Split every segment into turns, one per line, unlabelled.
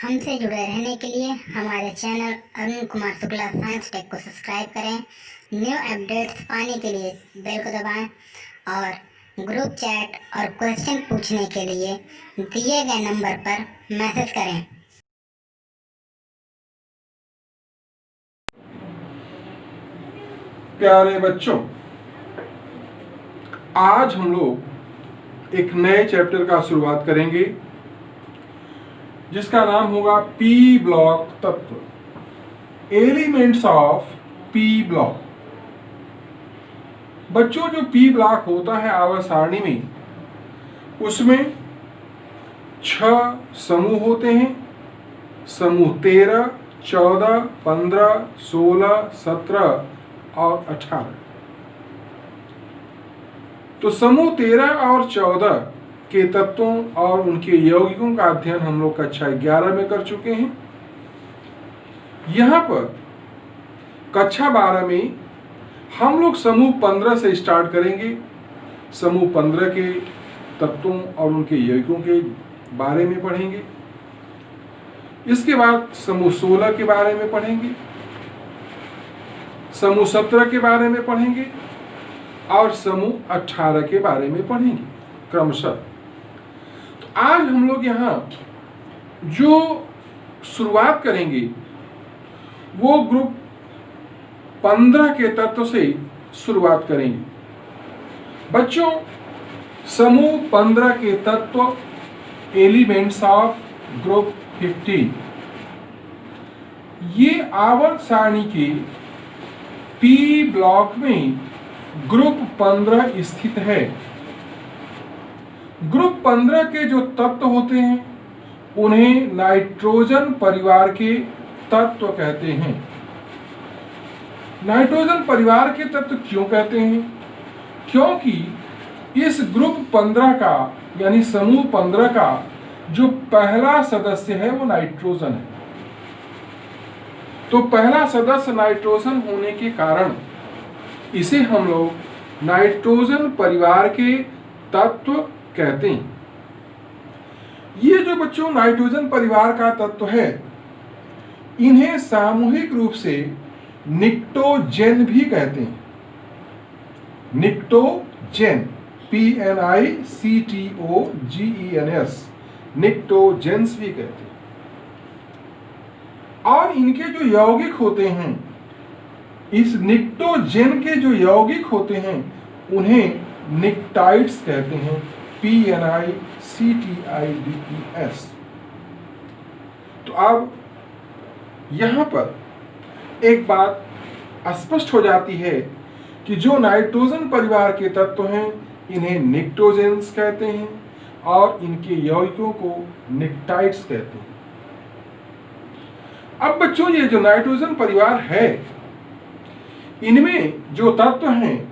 हमसे जुड़े रहने के लिए हमारे channel Arun Kumar Shukla science tech को सब्सक्राइब करें। न्यू अपडेट्स पाने के लिए बेल को दबाएं और ग्रुप चैट और क्वेश्चन पूछने के लिए दिए गए नंबर पर मैसेज करें।
प्यारे बच्चों, आज हम लोग एक नए चैप्टर का शुरुआत करेंगे जिसका नाम होगा पी ब्लॉक तत्व, एलिमेंट्स ऑफ पी ब्लॉक। बच्चों, जो पी ब्लॉक होता है आवर्त सारणी में, उसमें 6 समूह होते हैं। समूह 13, 14, 15, 16, 17 और 18। तो समूह 13 और 14 के तत्वों और उनके यौगिकों का अध्ययन हम लोग कक्षा 11 में कर चुके हैं। यहां पर कक्षा 12 में हम लोग समूह 15 से स्टार्ट करेंगे। समूह 15 के तत्वों और उनके यौगिकों के बारे में पढ़ेंगे। इसके बाद समूह 16 के बारे में पढ़ेंगे, समूह 17 के बारे में पढ़ेंगे और समूह 18 के बारे में पढ़ेंगे क्रमशः। तो आज हम लोग यहाँ जो शुरुआत करेंगे वो ग्रुप 15 के तत्व से शुरुआत करेंगे। बच्चों, समूह 15 के तत्व, एलिमेंट्स ऑफ ग्रुप 15, ये आवर्त सारणी के पी ब्लॉक में ग्रुप 15 स्थित है। ग्रुप 15 के जो तत्व होते हैं उन्हें नाइट्रोजन परिवार के तत्व कहते हैं। नाइट्रोजन परिवार के तत्व क्यों कहते हैं? क्योंकि इस ग्रुप 15 का यानी समूह 15 का जो पहला सदस्य है वो नाइट्रोजन है। तो पहला सदस्य नाइट्रोजन होने के कारण इसे हम लोग नाइट्रोजन परिवार के तत्व कहते हैं। ये जो बच्चों नाइट्रोजन परिवार का तत्व है, इन्हें सामूहिक रूप से निक्टोजेन भी कहते हैं। निक्टोजेन, PNICTOGENS, निक्टोजेंस भी कहते हैं। और इनके जो यौगिक होते हैं, इस निक्टोजेन के जो यौगिक होते हैं उन्हें निक्टाइड्स कहते हैं, PNICTIDES। तो अब यहां पर एक बात स्पष्ट हो जाती है कि जो नाइट्रोजन परिवार के तत्व हैं इन्हें निक्टोजेंस कहते हैं और इनके यौगिकों को निक्टाइड्स कहते हैं। अब बच्चों, ये जो नाइट्रोजन परिवार है, इनमें जो तत्व हैं,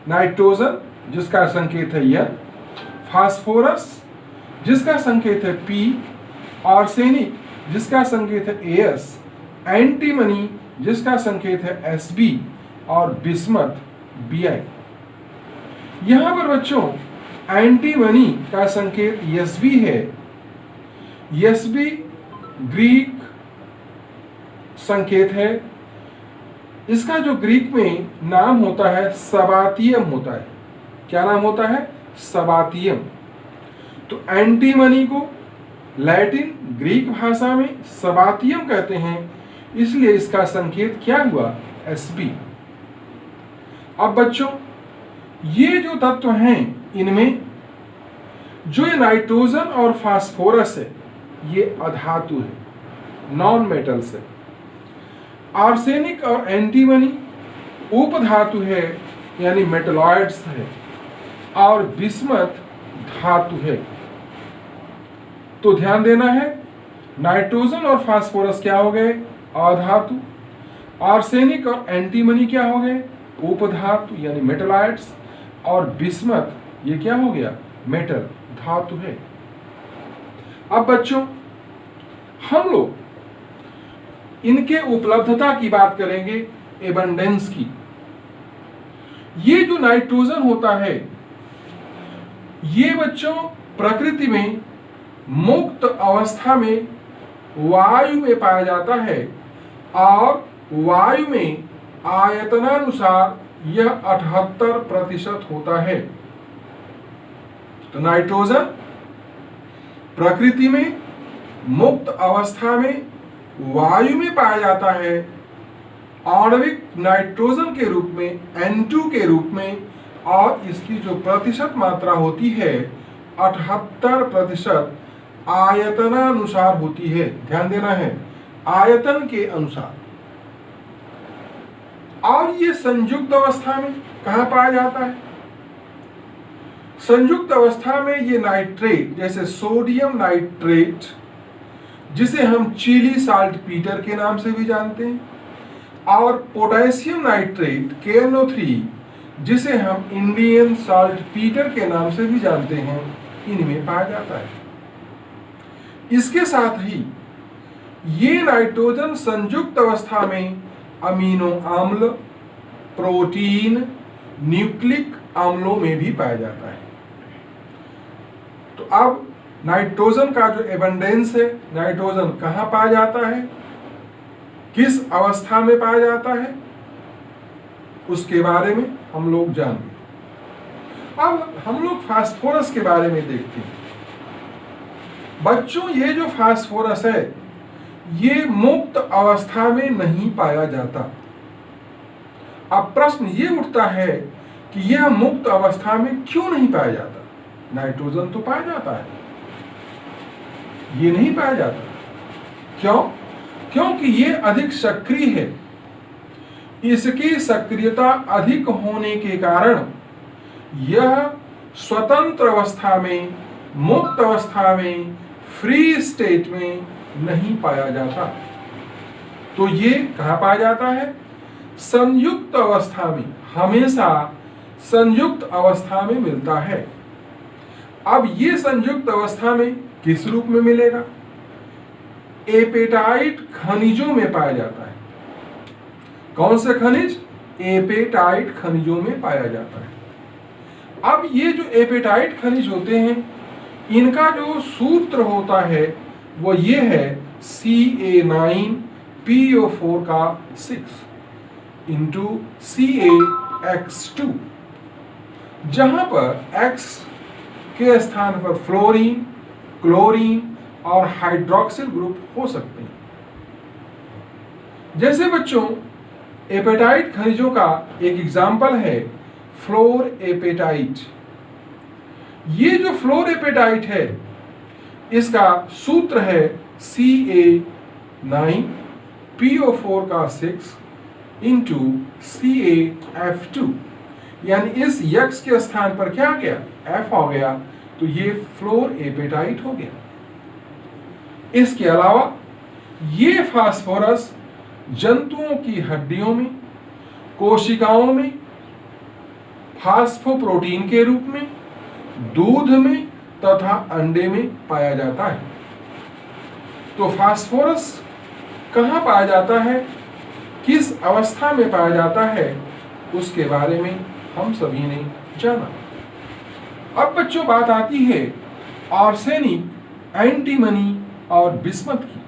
नाइट्रोजन जिसका संकेत है N, फास्फोरस जिसका संकेत है P, आर्सेनिक जिसका संकेत है AS, एंटीमनी जिसका संकेत है Sb और बिस्मथ Bi। यहां पर बच्चों एंटीमनी का संकेत Sb है। Sb ग्रीक संकेत है। इसका जो ग्रीक में नाम होता है सबातियम होता है। क्या नाम होता है? सबातियम। तो एंटीमनी को लैटिन ग्रीक भाषा में सबातियम कहते हैं, इसलिए इसका संकेत क्या हुआ? Sb। अब बच्चों, ये जो तत्व हैं, इनमें जो ये नाइट्रोजन और फास्फोरस है ये अधातु है, नॉन मेटल्स है। आर्सेनिक और एंटीमनी उपधातु है यानी मेटलॉइड्स है, और बिस्मथ धातु है। तो ध्यान देना है, नाइट्रोजन और फास्फोरस क्या हो गए? अधातु। आर्सेनिक और एंटीमनी क्या हो गए? उपधातु यानी मेटलॉइड्स। और बिस्मथ ये क्या हो गया? मेटल धातु है। अब बच्चों, हम लोग इनके उपलब्धता की बात करेंगे, एबंडेंस की। ये जो नाइट्रोजन होता है, ये बच्चों प्रकृति में मुक्त अवस्था में वायु में पाया जाता है और वायु में आयतनानुसार यह 78% होता है। तो नाइट्रोजन प्रकृति में मुक्त अवस्था में वायु में पाया जाता है, आणविक नाइट्रोजन के रूप में N2 के रूप में, और इसकी जो प्रतिशत मात्रा होती है 78% आयतनानुसार होती है। ध्यान देना है, आयतन के अनुसार। और ये संयुक्त अवस्था में कहां पाया जाता है? संयुक्त अवस्था में ये नाइट्रेट, जैसे सोडियम नाइट्रेट, जिसे हम चिली साल्ट पीटर के नाम से भी जानते हैं, और पोटेशियम नाइट्रेट KNO3, जिसे हम इंडियन साल्ट पीटर के नाम से भी जानते हैं, इनमें पाया जाता है। इसके साथ ही ये नाइट्रोजन संयुक्त अवस्था में अमीनो अम्ल, प्रोटीन, न्यूक्लिक अम्लों में भी पाया जाता है। तो अब नाइट्रोजन का जो एबंडेंस है, नाइट्रोजन कहां पाया जाता है, किस अवस्था में पाया जाता है, उसके बारे में हम लोग जानेंगे। अब हम लोग फास्फोरस के बारे में देखते हैं। बच्चों, ये जो फास्फोरस है ये मुक्त अवस्था में नहीं पाया जाता। अब प्रश्न ये उठता है कि यह मुक्त अवस्था में क्यों नहीं पाया जाता? नाइट्रोजन तो पाया जाता है, ये नहीं पाया जाता। क्यों? क्योंकि ये अधिक सक्रिय है। इसकी सक्रियता अधिक होने के कारण यह स्वतंत्र अवस्था में, मुक्त अवस्था में, फ्री स्टेट में नहीं पाया जाता। तो ये कहां पाया जाता है? संयुक्त अवस्था में, हमेशा संयुक्त अवस्था में मिलता है। अब ये संयुक्त अवस्था में किस रूप में मिलेगा? एपेटाइट खनिजों में पाया जाता है। कौन से खनिज? एपेटाइट खनिजों में पाया जाता है। अब ये जो एपेटाइट खनिज होते हैं, इनका जो सूत्र होता है वो ये है Ca9PO4 का 6 इंटू CaX2, जहां पर X के स्थान पर फ्लोरीन, क्लोरीन और हाइड्रोक्सिल ग्रुप हो सकते हैं। जैसे बच्चों, एपेटाइट खनिजों का एक एग्जाम्पल है फ्लोर एपेटाइट। ये जो फ्लोर एपेटाइट है, इसका सूत्र है Ca9PO4 का 6 इंटू CaF2, यानी इस यक्स के स्थान पर क्या आ गया? F हो गया, तो ये फ्लोर एपेटाइट हो गया। इसके अलावा ये फास्फोरस जंतुओं की हड्डियों में, कोशिकाओं में फास्फोप्रोटीन के रूप में, दूध में तथा अंडे में पाया जाता है। तो फास्फोरस कहां पाया जाता है, किस अवस्था में पाया जाता है, उसके बारे में हम सभी ने जाना। अब बच्चों, बात आती है आर्सेनिक, एंटीमनी और बिस्मथ की।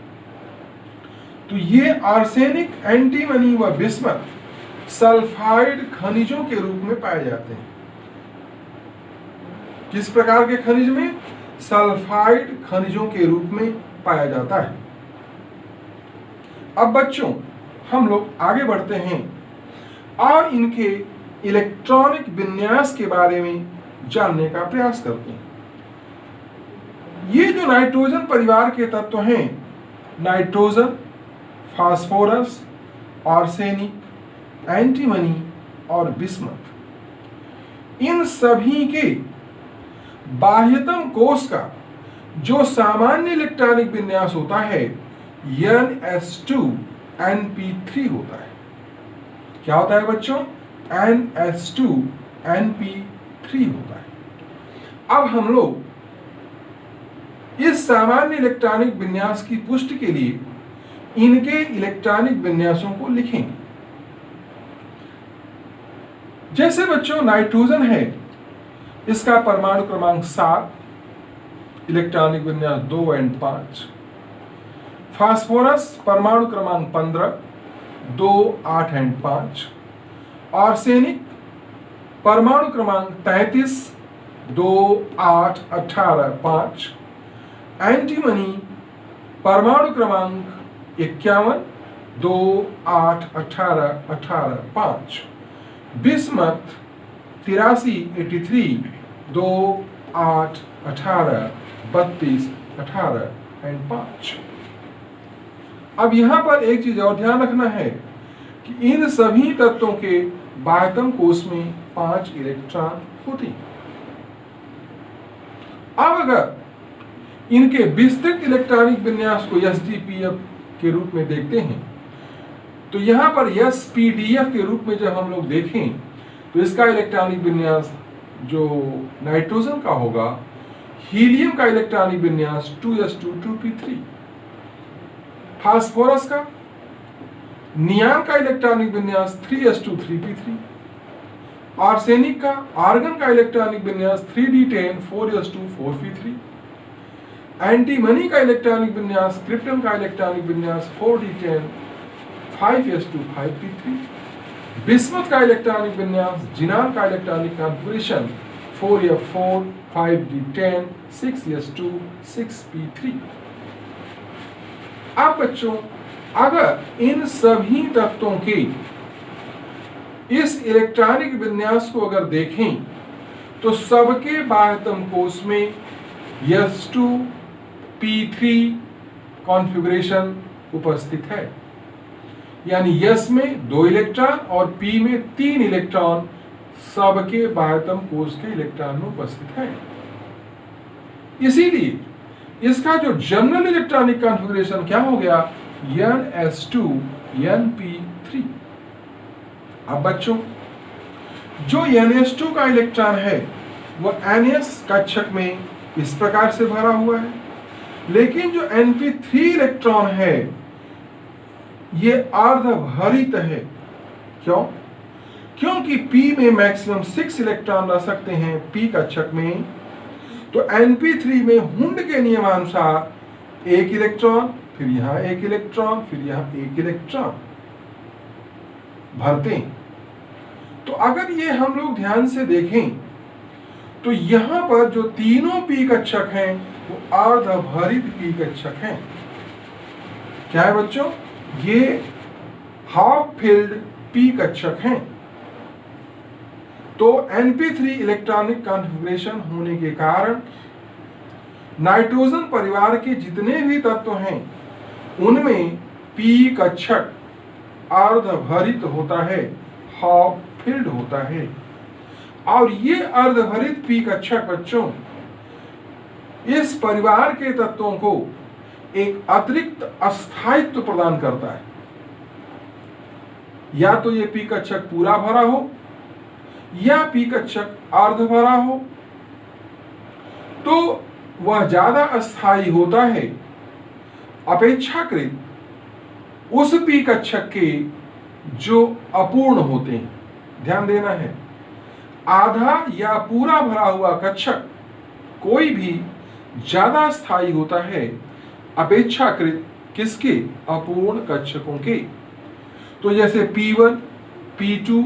तो ये आर्सेनिक, एंटीमनी व बिस्मथ सल्फाइड खनिजों के रूप में पाए जाते हैं। किस प्रकार के खनिज में? सल्फाइड खनिजों के रूप में पाया जाता है। अब बच्चों, हम लोग आगे बढ़ते हैं और इनके इलेक्ट्रॉनिक विन्यास के बारे में जानने का प्रयास करते हैं। ये जो नाइट्रोजन परिवार के तत्व हैं, नाइट्रोजन, फास्फोरस, आर्सेनिक, एंटीमनी और बिस्मथ, इन सभी के बाह्यतम कोश का जो सामान्य इलेक्ट्रॉनिक विन्यास होता है NS2Np3 होता है। क्या होता है बच्चों? NS2Np3 होता है। अब हम लोग इस सामान्य इलेक्ट्रॉनिक विन्यास की पुष्टि के लिए इनके इलेक्ट्रॉनिक विन्यासों को लिखेंगे। जैसे बच्चों, नाइट्रोजन है, इसका परमाणु क्रमांक 7, इलेक्ट्रॉनिक विन्यास 2 और 5। फास्फोरस परमाणु क्रमांक 15, 2, 8 एंड 5। आर्सेनिक परमाणु क्रमांक 33, 2, 8, 18, 5। एंटीमनी परमाणु क्रमांक 51, 2, 8, 18, 18, 5। Bismuth 83, 83, 2, 8, 18, 32, 18 and 5। अब यहां पर एक चीज और ध्यान रखना है कि इन सभी तत्वों के बाह्यतम कोश में 5 इलेक्ट्रॉन होते हैं। अब अगर इनके विस्तृत इलेक्ट्रॉनिक विन्यास को SDPF के रूप में देखते हैं तो यहां पर SPDF के रूप में जब हम लोग देखें तो इसका इलेक्ट्रॉनिक विन्यास जो नाइट्रोजन का होगा, हीलियम का इलेक्ट्रॉनिक विन्यास 2s2 2p3, फास्फोरस का, नियान का इलेक्ट्रॉनिक विन्यास 3s2 3p3, आर्सेनिक का, आर्गन का इलेक्ट्रॉनिक विन्यास 3d10 4s2 4p3, एंटीमनी का इलेक्ट्रॉनिक विन्यास, क्रिप्टन का इलेक्ट्रॉनिक विन्यास 4d10 5s2 5p3, बिस्मथ का इलेक्ट्रॉनिक विन्यास, जिनान का electronic configuration 4f4 5d10 6s2 6p3। अब बच्चों अगर इन सभी तत्वों के इस इलेक्ट्रॉनिक विन्यास को अगर देखें तो सबके बाह्यतम कोश में s2 p3 कॉन्फ़िगरेशन उपस्थित है, यानी S में 2 इलेक्ट्रॉन और P में 3 इलेक्ट्रॉन सबके बाह्यतम कोश के इलेक्ट्रॉन में उपस्थित है। इसीलिए इसका जो जनरल इलेक्ट्रॉनिक कॉन्फ़िगरेशन क्या हो गया, NS2 NP3। अब बच्चों जो NS2 का इलेक्ट्रॉन है वो NS कक्षक में इस प्रकार से भरा हुआ है, लेकिन जो NP3 इलेक्ट्रॉन है ये अर्धभरित है। क्यों? क्योंकि P में मैक्सिमम 6 इलेक्ट्रॉन रह सकते हैं P कक्षक में, तो NP3 में हुंड के नियमानुसार 1 इलेक्ट्रॉन, फिर यहां 1 इलेक्ट्रॉन, फिर यहां 1 इलेक्ट्रॉन भरते हैं। तो अगर ये हम लोग ध्यान से देखें तो यहां पर जो तीनों P कक्षक हैं वो अर्धभरित P कक्षक हैं। क्या है बच्चों? ये हाफ फिल्ड P कक्षक हैं। तो NP3 इलेक्ट्रॉनिक कॉन्फ़िगरेशन होने के कारण नाइट्रोजन परिवार के जितने भी तत्व हैं उनमें P कक्षक अर्धभरित होता है, हाफ फिल्ड होता है। और ये अर्धभरित P कक्षक बच्चों इस परिवार के तत्वों को एक अतिरिक्त अस्थायित्व प्रदान करता है। या तो ये P कक्षक पूरा भरा हो या P कक्षक अर्ध भरा हो, तो वह ज्यादा अस्थायी होता है अपेक्षाकृत उस P कक्षक के जो अपूर्ण होते हैं। ध्यान देना है, आधा या पूरा भरा हुआ कक्षक कोई भी ज्यादा स्थायी होता है अपेक्षाकृत किसके? अपूर्ण कक्षकों के। तो जैसे P1, P2,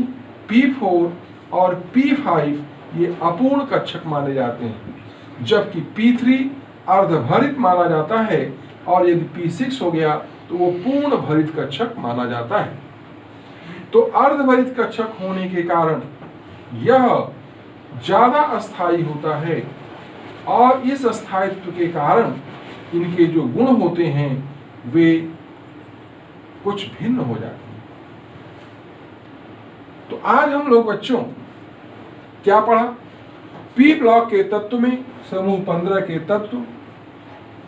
P4 और P5 ये अपूर्ण कक्षक माने जाते हैं, जबकि P3 अर्धभरित माना जाता है और यदि P6 हो गया तो वो पूर्ण भरित कक्षक माना जाता है। तो अर्धभरित कक्षक होने के कारण यह ज्यादा अस्थायी होता है और इस अस्थायित्व के कारण इनके जो गुण होते हैं वे कुछ भिन्न हो जाते हैं। तो आज हम लोग बच्चों क्या पढ़ा? P ब्लॉक के तत्व में समूह 15 के तत्व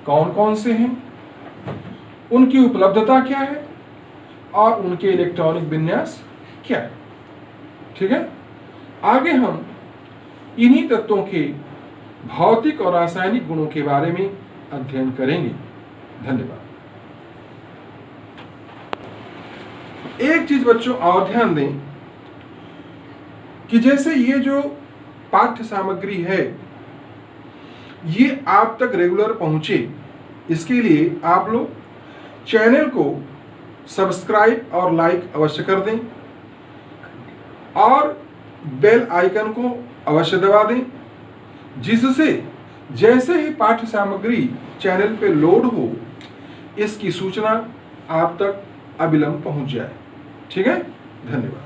कौन कौन से हैं, उनकी उपलब्धता क्या है और उनके इलेक्ट्रॉनिक विन्यास क्या है। ठीक है, आगे हम इन्हीं तत्वों के भौतिक और रासायनिक गुणों के बारे में अध्ययन करेंगे। धन्यवाद। एक चीज बच्चों और ध्यान दें कि जैसे ये जो पाठ्य सामग्री है ये आप तक रेगुलर पहुंचे, इसके लिए आप लोग चैनल को सब्सक्राइब और लाइक अवश्य कर दें और बेल आइकन को अवश्य दबा दें, जिससे जैसे ही पाठ्य सामग्री चैनल पे लोड हो इसकी सूचना आप तक अविलंब पहुंच जाए। ठीक है, धन्यवाद।